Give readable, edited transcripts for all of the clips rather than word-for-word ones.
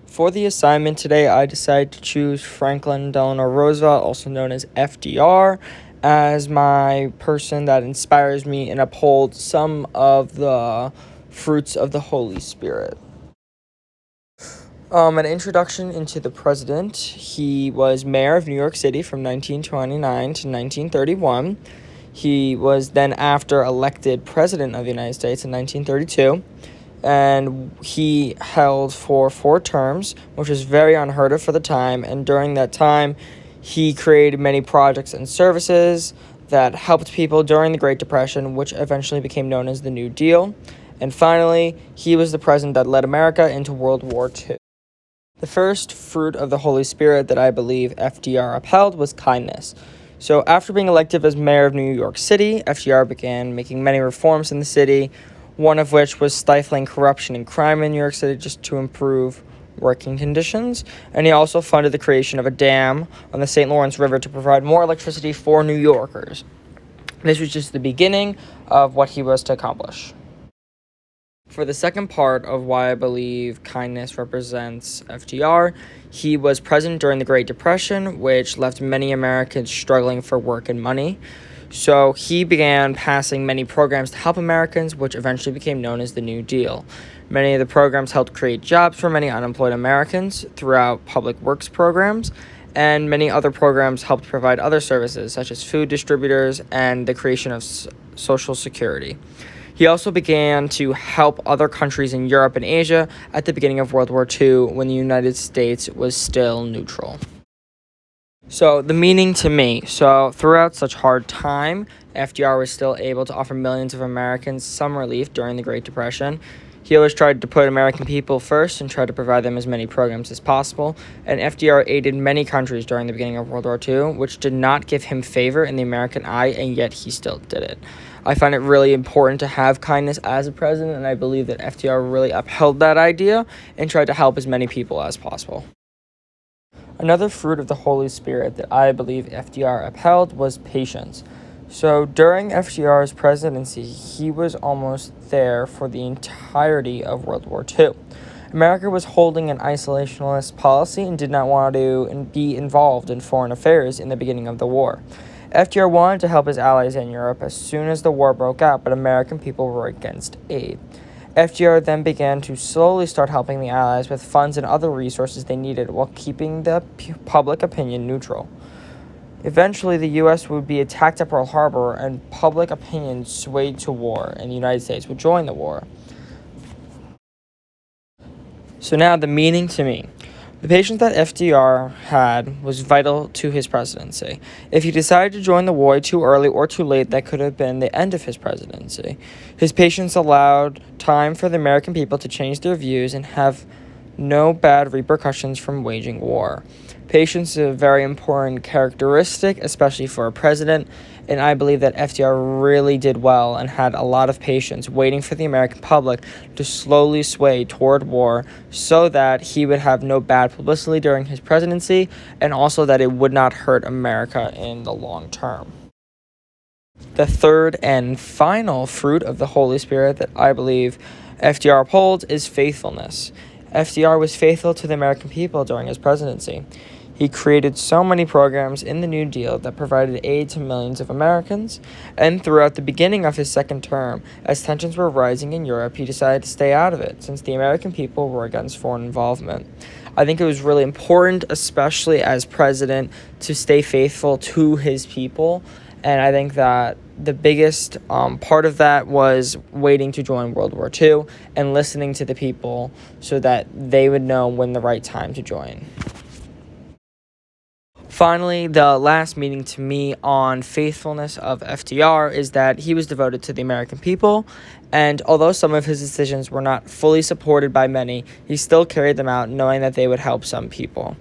For the assignment today, I decided to choose Franklin Delano Roosevelt, also known as FDR, as my person that inspires me and upholds some of the fruits of the Holy Spirit. An introduction into the president. He was mayor of New York City from 1929 to 1931. He was then after elected president of the United States in 1932. And he held for 4 terms, which was very unheard of for the time. And during that time, he created many projects and services that helped people during the Great Depression, which eventually became known as the New Deal. And finally, he was the president that led America into World War II. The first fruit of the Holy Spirit that I believe FDR upheld was kindness. So after being elected as mayor of New York City, FDR began making many reforms in the city, one of which was stifling corruption and crime in New York City just to improve working conditions. And he also funded the creation of a dam on the St. Lawrence River to provide more electricity for New Yorkers. This was just the beginning of what he was to accomplish. For the second part of why I believe kindness represents FDR, he was president during the Great Depression, which left many Americans struggling for work and money. So he began passing many programs to help Americans, which eventually became known as the New Deal. Many of the programs helped create jobs for many unemployed Americans throughout public works programs, and many other programs helped provide other services, such as food distributors and the creation of Social Security. He also began to help other countries in Europe and Asia at the beginning of World War II when the United States was still neutral. So the meaning to me, throughout such hard time, FDR was still able to offer millions of Americans some relief during the Great Depression. He always tried to put American people first and tried to provide them as many programs as possible, and FDR aided many countries during the beginning of World War II, which did not give him favor in the American eye, and yet he still did it. I find it really important to have kindness as a president, and I believe that FDR really upheld that idea and tried to help as many people as possible. Another fruit of the Holy Spirit that I believe FDR upheld was patience. So during FDR's presidency, he was almost there for the entirety of World War II. America was holding an isolationist policy and did not want to be involved in foreign affairs in the beginning of the war. FDR wanted to help his allies in Europe as soon as the war broke out, but American people were against aid. FDR then began to slowly start helping the Allies with funds and other resources they needed while keeping the public opinion neutral. Eventually, the U.S. would be attacked at Pearl Harbor, and public opinion swayed to war, and the United States would join the war. So now the meaning to me. The patience that FDR had was vital to his presidency. If he decided to join the war too early or too late, that could have been the end of his presidency. His patience allowed time for the American people to change their views and have no bad repercussions from waging war. Patience is a very important characteristic, especially for a president, and I believe that FDR really did well and had a lot of patience waiting for the American public to slowly sway toward war so that he would have no bad publicity during his presidency and also that it would not hurt America in the long term. The third and final fruit of the Holy Spirit that I believe FDR upholds is faithfulness. FDR was faithful to the American people during his presidency. He created so many programs in the New Deal that provided aid to millions of Americans, and throughout the beginning of his second term, as tensions were rising in Europe, he decided to stay out of it since the American people were against foreign involvement. I think it was really important, especially as president, to stay faithful to his people, and I think that the biggest part of that was waiting to join World War II and listening to the people so that they would know when the right time to join. Finally, the last meaning to me on faithfulness of FDR is that he was devoted to the American people, and although some of his decisions were not fully supported by many, he still carried them out knowing that they would help some people.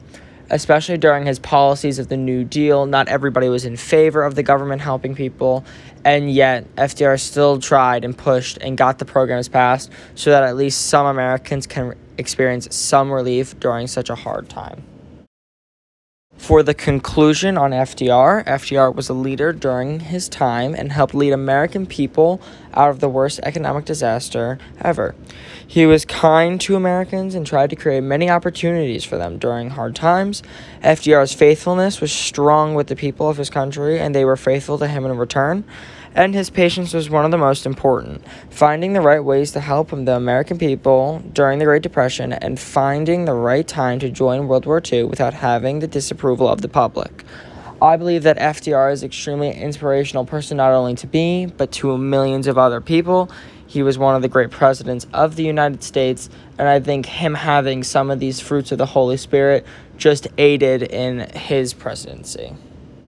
Especially during his policies of the New Deal, not everybody was in favor of the government helping people, and yet FDR still tried and pushed and got the programs passed so that at least some Americans can experience some relief during such a hard time. For the conclusion on FDR, FDR was a leader during his time and helped lead American people out of the worst economic disaster ever. He was kind to Americans and tried to create many opportunities for them during hard times. FDR's faithfulness was strong with the people of his country, and they were faithful to him in return. And his patience was one of the most important, finding the right ways to help the American people during the Great Depression and finding the right time to join World War II without having the disapproval of the public. I believe that FDR is an extremely inspirational person, not only to me, but to millions of other people. He was one of the great presidents of the United States, and I think him having some of these fruits of the Holy Spirit just aided in his presidency.